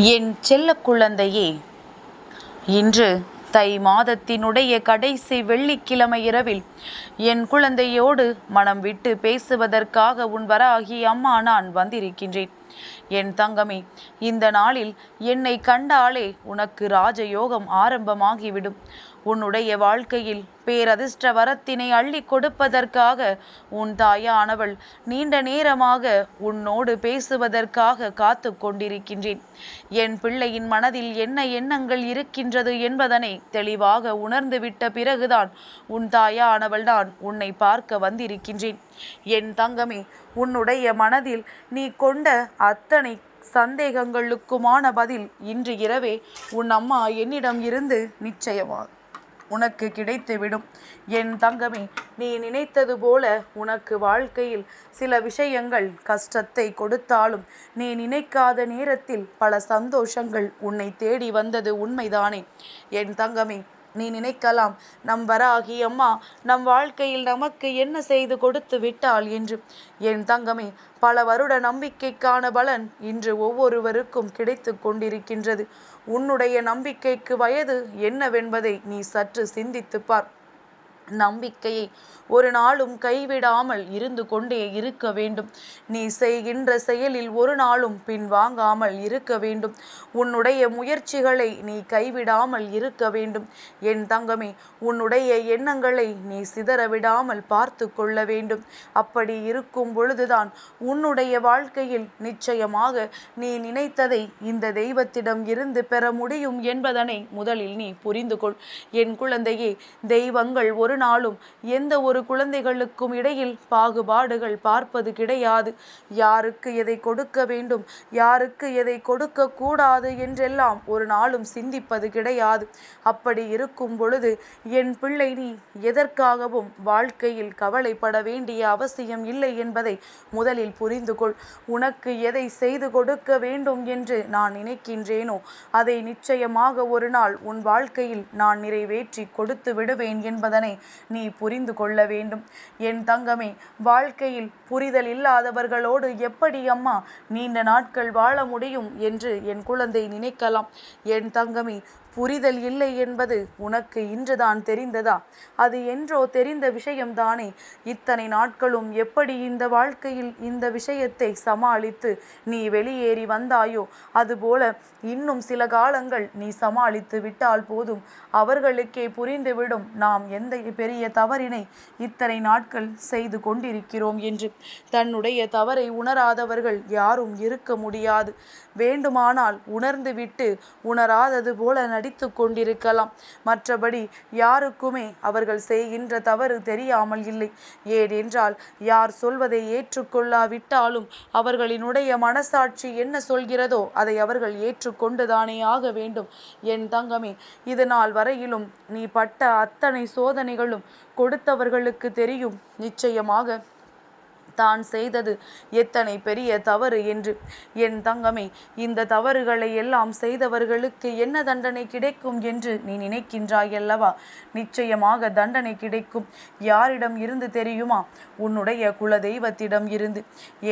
என் செல்ல குழந்தையே, இன்று தை மாதத்தினுடைய கடைசி வெள்ளிக்கிழமை இரவில் என் குழந்தையோடு மனம் விட்டு பேசுவதற்காக உன் வராகி அம்மா நான் வந்திருக்கின்றேன். என் தங்கமே, இந்த நாளில் என்னை கண்டாலே உனக்கு ராஜயோகம் ஆரம்பமாகிவிடும். உன்னுடைய வாழ்க்கையில் பேரதிர்ஷ்ட வரத்தினை அள்ளி கொடுப்பதற்காக உன் தாயானவள் நீண்ட நேரமாக உன்னோடு பேசுவதற்காக காத்து கொண்டிருக்கின்றேன். என் பிள்ளையின் மனதில் என்ன எண்ணங்கள் இருக்கின்றது என்பதனை தெளிவாக உணர்ந்துவிட்ட பிறகுதான் உன் தாயானவள் நான் உன்னை பார்க்க வந்திருக்கின்றேன். என் தங்கமே, உன்னுடைய மனதில் நீ கொண்ட அத்தனை சந்தேகங்களுக்குமான பதில் இன்று இரவே உன் அம்மா என்னிடம் இருந்து நிச்சயமாக உனக்கு கிடைத்துவிடும். என் தங்கமே, நீ நினைத்தது போல உனக்கு வாழ்க்கையில் சில விஷயங்கள் கஷ்டத்தை கொடுத்தாலும் நீ நினைக்காத நேரத்தில் பல சந்தோஷங்கள் உன்னை தேடி வந்தது உண்மைதானே? என் தங்கமே, நீ நினைக்கலாம், நம் வராகி அம்மா நம் வாழ்க்கையில் நமக்கு என்ன செய்து கொடுத்து விட்டாள் என்று. என் தங்கமே, பல வருட நம்பிக்கைக்கான பலன் இன்று ஒவ்வொருவருக்கும் கிடைத்து கொண்டிருக்கின்றது. உன்னுடைய நம்பிக்கைக்கு வயது என்னவென்பதை நீ சற்று சிந்தித்து பார். நம்பிக்கையை ஒரு நாளும் கைவிடாமல் இருந்து கொண்டே இருக்க வேண்டும். நீ செய்கின்ற செயலில் ஒரு நாளும் பின்வாங்காமல் இருக்க வேண்டும். உன்னுடைய முயற்சிகளை நீ கைவிடாமல் இருக்க வேண்டும். என் தங்கமே, உன்னுடைய எண்ணங்களை நீ சிதறவிடாமல் பார்த்து கொள்ள வேண்டும். அப்படி இருக்கும் பொழுதுதான் உன்னுடைய வாழ்க்கையில் நிச்சயமாக நீ நினைத்ததை இந்த தெய்வத்திடம் இருந்து பெற முடியும் என்பதனை முதலில் நீ புரிந்து கொள். என் குழந்தையே, தெய்வங்கள் ஒரு நாளும் எந்த ஒரு குழந்தைகளுக்கும் இடையில் பாகுபாடுகள் பார்ப்பது கிடையாது. யாருக்கு எதை கொடுக்க வேண்டும், யாருக்கு எதை கொடுக்க கூடாது என்றெல்லாம் ஒரு நாளும் சிந்திப்பது கிடையாது. அப்படி இருக்கும் பொழுது என் பிள்ளை, நீ எதற்காகவும் வாழ்க்கையில் கவலைப்பட வேண்டிய அவசியம் இல்லை என்பதை முதலில் புரிந்து கொள். உனக்கு எதை செய்து கொடுக்க வேண்டும் என்று நான் நினைக்கின்றேனோ அதை நிச்சயமாக ஒரு நாள் உன் வாழ்க்கையில் நான் நிறைவேற்றி கொடுத்து விடுவேன் என்பதனை நீ புரிந்து கொள்ள வேண்டும். என் தங்கமே, வாழ்க்கையில் புரிதல் இல்லாதவர்களோடு எப்படி அம்மா நீண்ட நாட்கள் வாழ முடியும் என்று என் குழந்தை நினைக்கலாம். என் தங்கமே, புரிதல் இல்லை என்பது உனக்கு இன்றுதான் தெரிந்ததா? அது என்றோ தெரிந்த விஷயம்தானே. இத்தனை நாட்களும் எப்படி இந்த வாழ்க்கையில் இந்த விஷயத்தை சமாளித்து நீ வெளியேறி வந்தாயோ, அதுபோல இன்னும் சில காலங்கள் நீ சமாளித்து விட்டால் போதும். அவர்களுக்கே புரிந்துவிடும் நாம் எந்த பெரிய தவறினை இத்தனை நாட்கள் செய்து கொண்டிருக்கிறோம் என்று. தன்னுடைய தவறை உணராதவர்கள் யாரும் இருக்க முடியாது. வேண்டுமானால் உணர்ந்துவிட்டு உணராதது போல நடித்து கொண்டிருக்கலாம். மற்றபடி யாருக்குமே அவர்கள் செய்கின்ற தவறு தெரியாமல் இல்லை. ஏனென்றால் யார் சொல்வதை ஏற்றுக்கொள்ளாவிட்டாலும் அவர்களினுடைய மனசாட்சி என்ன சொல்கிறதோ அதை அவர்கள் ஏற்றுக்கொண்டுதானே ஆக வேண்டும். என் தங்கமே, இது நாள் வரையிலும் நீ பட்ட அத்தனை சோதனைகளும் கொடுத்தவர்களுக்கு தெரியும் நிச்சயமாக தான் செய்தது எத்தனை பெரிய தவறு என்று. என் தங்கமே, இந்த தவறுகளை எல்லாம் செய்தவர்களுக்கு என்ன தண்டனை கிடைக்கும் என்று நீ நினைக்கின்றாய் அல்லவா? நிச்சயமாக தண்டனை கிடைக்கும். யாரிடம் இருந்து தெரியுமா? உன்னுடைய குலதெய்வத்திடம் இருந்து.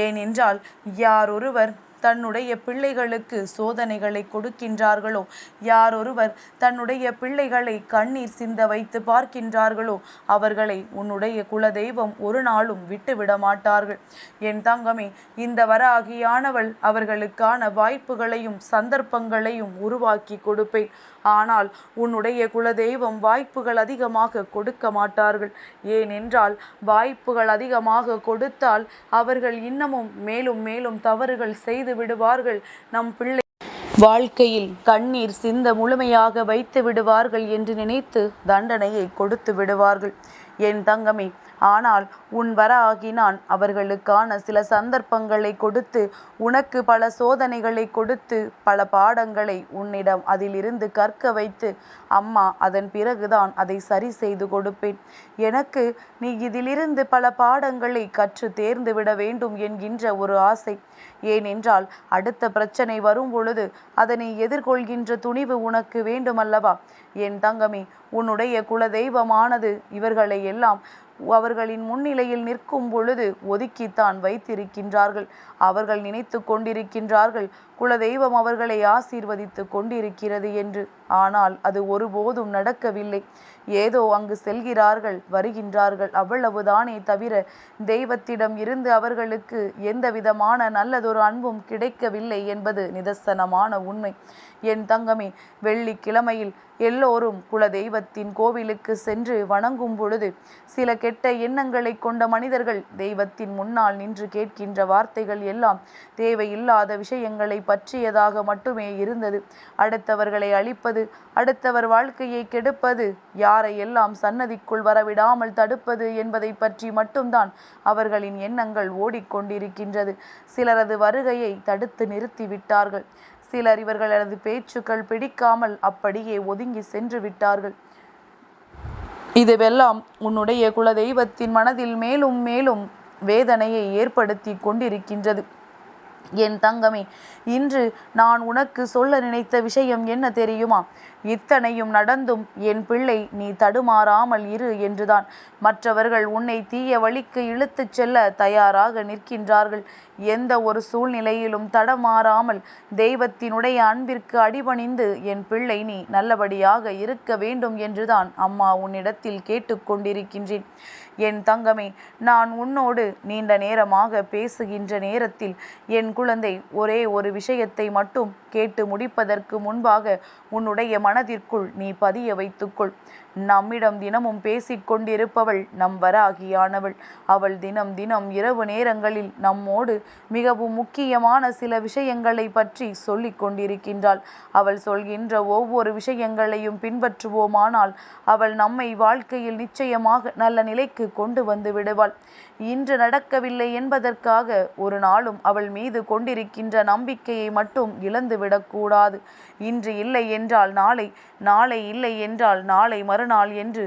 ஏனென்றால் யாரொருவர் தன்னுடைய பிள்ளைகளுக்கு சோதனைகளை கொடுக்கின்றார்களோ, யாரொருவர் தன்னுடைய பிள்ளைகளை கண்ணீர் சிந்த வைத்து பார்க்கின்றார்களோ அவர்களை உன்னுடைய குலதெய்வம் ஒரு நாளும் விட்டுவிட மாட்டார்கள். என் தங்கமே, இந்த வராகியானவள் அவர்களுக்கான வாய்ப்புகளையும் சந்தர்ப்பங்களையும் உருவாக்கி கொடுப்பேன். ஆனால் உன்னுடைய குலதெய்வம் வாய்ப்புகள் அதிகமாக கொடுக்க மாட்டார்கள். ஏனென்றால் வாய்ப்புகள் அதிகமாக கொடுத்தால் அவர்கள் இன்னமும் மேலும் மேலும் தவறுகள் செய்து விடுவார்கள். நம் பிள்ளை வாழ்க்கையில் கண்ணீர் சிந்த முழுமையாக வைத்து விடுவார்கள் என்று நினைத்து தண்டனையை கொடுத்து விடுவார்கள். என் தங்கமே, ஆனால் உன் வராகி நான் அவர்களுக்கான சில சந்தர்ப்பங்களை கொடுத்து உனக்கு பல சோதனைகளை கொடுத்து பல பாடங்களை உன்னிடம் அதிலிருந்து கற்க வைத்து அம்மா அதன் பிறகுதான் அதை சரி செய்து கொடுப்பேன். எனக்கு நீ இதிலிருந்து பல பாடங்களை கற்று தேர்ந்து விட வேண்டும் என்கின்ற ஒரு ஆசை. ஏனென்றால் அடுத்த பிரச்சனை வரும் பொழுது அதனை எதிர்கொள்கின்ற துணிவு உனக்கு வேண்டுமல்லவா? என் தங்கமே, உன்னுடைய குலதெய்வமானது இவர்களை எல்லாம் அவர்களின் முன்னிலையில் நிற்கும் பொழுது ஒதுக்கித்தான் வைத்திருக்கின்றார்கள். அவர்கள் நினைத்து கொண்டிருக்கின்றார்கள் குலதெய்வம் அவர்களை ஆசீர்வதித்து கொண்டிருக்கிறது என்று. ஆனால் அது ஒருபோதும் நடக்கவில்லை. ஏதோ அங்கு செல்கிறார்கள், வருகின்றார்கள், அவ்வளவுதானே தவிர தெய்வத்திடம் இருந்து அவர்களுக்கு எந்த விதமான நல்லதொரு அன்பும் கிடைக்கவில்லை என்பது நிதர்சனமான உண்மை. என் தங்கமே, வெள்ளிக்கிழமையில் எல்லோரும் குலதெய்வத்தின் கோவிலுக்கு சென்று வணங்கும் பொழுது சில கெட்ட எண்ணங்களை கொண்ட மனிதர்கள் தெய்வத்தின் முன்னால் நின்று கேட்கின்ற வார்த்தைகள் எல்லாம் தேவையில்லாத விஷயங்களை பற்றியதாக மட்டுமே இருந்தது. அடுத்தவர்களை அழிப்பது, அடுத்தவர் வாழ்க்கையை கெடுப்பது, யாரையெல்லாம் சன்னதிக்குள் வரவிடாமல் தடுப்பது என்பதை பற்றி மட்டும்தான் அவர்களின் எண்ணங்கள் ஓடிக்கொண்டிருக்கின்றது. சிலரது வருகையை தடுத்து நிறுத்திவிட்டார்கள். சிலர் இவர்களது பேச்சுக்கள் பிடிக்காமல் அப்படியே ஒதுங்கி சென்று விட்டார்கள். இதுவெல்லாம் உன்னுடைய குலதெய்வத்தின் மனதில் மேலும் மேலும் வேதனையை ஏற்படுத்தி கொண்டிருக்கின்றது. என் தங்கமே, இன்று நான் உனக்கு சொல்ல நினைத்த விஷயம் என்ன தெரியுமா? இத்தனையும் நடந்தும் என் பிள்ளை நீ தடுமாறாமல் இரு என்றுதான். மற்றவர்கள் உன்னை தீய வழிக்கு இழுத்துச் செல்ல தயாராக நிற்கின்றார்கள். எந்த ஒரு சூழ்நிலையிலும் தடமாறாமல் தெய்வத்தினுடைய அன்பிற்கு அடிபணிந்து என் பிள்ளை நீ நல்லபடியாக இருக்க வேண்டும் என்றுதான் அம்மா உன்னிடத்தில் கேட்டுக்கொண்டிருக்கின்றேன். என் தங்கமே, நான் உன்னோடு நீண்ட நேரமாக பேசுகின்ற நேரத்தில் என் குழந்தை ஒரே ஒரு விஷயத்தை மட்டும் கேட்டு முடிப்பதற்கு முன்பாக உன்னுடைய மனதிற்குள் நீ பதிய வைத்துக்கொள். நம்மிடம் தினமும் பேசிக்கொண்டிருப்பவள் நம் வராகியானவள். அவள் தினம் தினம் இரவு நேரங்களில் நம்மோடு மிகவும் முக்கியமான சில விஷயங்களை பற்றி சொல்லிக் கொண்டிருக்கின்றாள். அவள் சொல்கின்ற ஒவ்வொரு விஷயங்களையும் பின்பற்றுவோமானால் அவள் நம்மை வாழ்க்கையில் நிச்சயமாக நல்ல நிலைக்கு கொண்டு வந்து விடுவாள். இன்று நடக்கவில்லை என்பதற்காக ஒரு நாளும் அவள் மீது கொண்டிருக்கின்ற நம்பிக்கையை மட்டும் இழந்துவிடக்கூடாது. இன்று இல்லை என்றால் நாளை, நாளை இல்லை என்றால் நாளை மறுநாள் என்று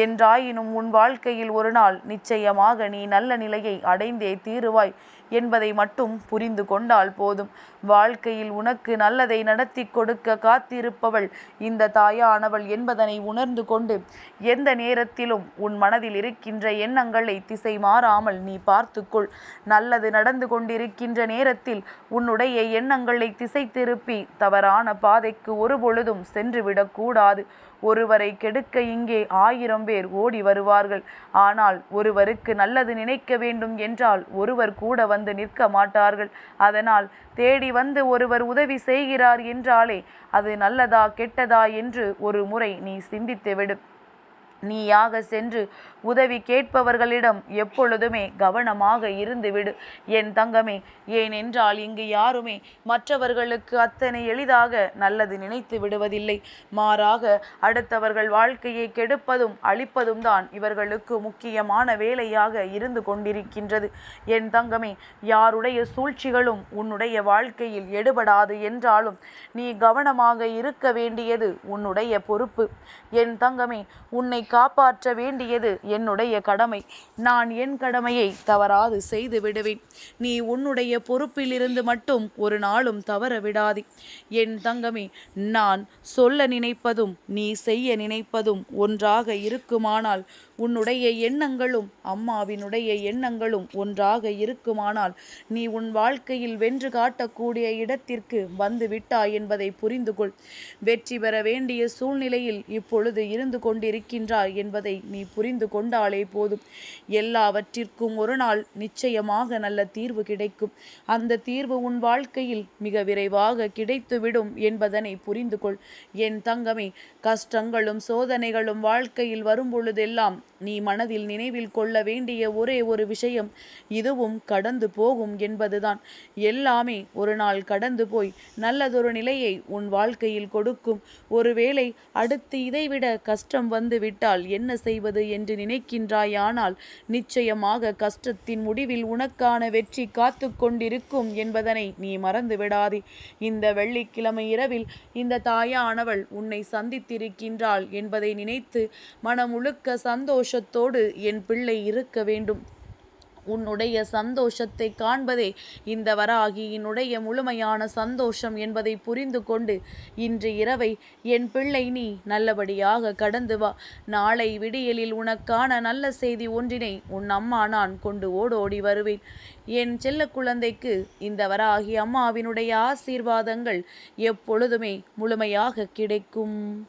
என்றாயினும் உன் வாழ்க்கையில் ஒரு நாள் நிச்சயமாக நீ நல்ல நிலையை அடைந்தே தீருவாய் என்பதை மட்டும் புரிந்து கொண்டால் போதும். வாழ்க்கையில் உனக்கு நல்லதை நடத்தி கொடுக்க காத்திருப்பவள் இந்த தாயானவள் என்பதனை உணர்ந்து கொண்டு எந்த நேரத்திலும் உன் மனதில் இருக்கின்ற எண்ணங்களை திசை மாறாமல் நீ பார்த்துக்கொள். நல்லது நடந்து கொண்டிருக்கின்ற நேரத்தில் உன்னுடைய எண்ணங்களை திசை திருப்பி தவறான பாதைக்கு ஒரு பொழுதும் சென்றுவிடக்கூடாது. ஒருவரை கெடுக்க இங்கே 1000 பேர் ஓடி வருவார்கள். ஆனால் ஒருவருக்கு நல்லது நினைக்க வேண்டும் என்றால் ஒருவர் கூட வந்து நிற்க மாட்டார்கள். அதனால் தேடி வந்து ஒருவர் உதவி செய்கிறார் என்றாலே அது நல்லதா கெட்டதா என்று ஒரு முறை நீ சிந்தித்துவிடு. நீயாக சென்று உதவி கேட்பவர்களிடம் எப்பொழுதுமே கவனமாக இருந்துவிடு என் தங்கமே. ஏனென்றால் இங்கு யாருமே மற்றவர்களுக்கு அத்தனை எளிதாக நல்லது நினைத்து விடுவதில்லை. மாறாக அடுத்தவர்கள் வாழ்க்கையை கெடுப்பதும் அழிப்பதும் தான் இவர்களுக்கு முக்கியமான வேலையாக இருந்து கொண்டிருக்கின்றது. என் தங்கமே, யாருடைய சூழ்ச்சிகளும் உன்னுடைய வாழ்க்கையில் எடுபடாது என்றாலும் நீ கவனமாக இருக்க வேண்டியது உன்னுடைய பொறுப்பு. என் தங்கமே, உன்னை காப்பாற்ற வேண்டியது என்னுடைய கடமை. நான் என் கடமையை தவறாது செய்து விடுவேன். நீ உன்னுடைய பொறுப்பிலிருந்து மட்டும் ஒரு நாளும் தவற விடாதே என் தங்கமே. நான் சொல்ல நினைப்பதும் நீ செய்ய நினைப்பதும் ஒன்றாக இருக்குமானால், உன்னுடைய எண்ணங்களும் அம்மாவினுடைய எண்ணங்களும் ஒன்றாக இருக்குமானால் நீ உன் வாழ்க்கையில் வென்று காட்டக்கூடிய இடத்திற்கு வந்து விட்டாய் என்பதை புரிந்து கொள். வெற்றி பெற வேண்டிய சூழ்நிலையில் இப்பொழுது இருந்து கொண்டிருக்கின்றாய் என்பதை நீ புரிந்து கொண்டாலே போதும். எல்லாவற்றிற்கும் ஒரு நாள் நிச்சயமாக நல்ல தீர்வு கிடைக்கும். அந்த தீர்வு உன் வாழ்க்கையில் மிக விரைவாக கிடைத்துவிடும் என்பதனை புரிந்து கொள் என் தங்கமே. கஷ்டங்களும் சோதனைகளும் வாழ்க்கையில் வரும் பொழுதெல்லாம் நீ மனதில் நினைவில் கொள்ள வேண்டிய ஒரே ஒரு விஷயம், இதுவும் கடந்து போகும் என்பதுதான். எல்லாமே ஒரு நாள் கடந்து போய் நல்லதொரு நிலையை உன் வாழ்க்கையில் கொடுக்கும். ஒருவேளை அடுத்து இதைவிட கஷ்டம் வந்து விட்டால் என்ன செய்வது என்று நினைக்கின்றாயானால் நிச்சயமாக கஷ்டத்தின் முடிவில் உனக்கான வெற்றி காத்து கொண்டிருக்கும் என்பதனை நீ மறந்து விடாதே. இந்த வெள்ளிக்கிழமை இரவில் இந்த தாயானவள் உன்னை சந்தித்திருக்கின்றாள் என்பதை நினைத்து மனமுழுக்க சந்தோஷத்தோடு என் பிள்ளை இருக்க வேண்டும். உன்னுடைய சந்தோஷத்தை காண்பதே இந்த வராகியினுடைய முழுமையான சந்தோஷம் என்பதை புரிந்து கொண்டு இன்று இரவை என் பிள்ளை நீ நல்லபடியாக கடந்து வா. நாளை விடியலில் உனக்கான நல்ல செய்தி ஒன்றினை உன் அம்மா நான் கொண்டு ஓடோடி வருவேன். என் செல்ல குழந்தைக்கு இந்த வராகி அம்மாவினுடைய ஆசீர்வாதங்கள் எப்பொழுதுமே முழுமையாக கிடைக்கும்.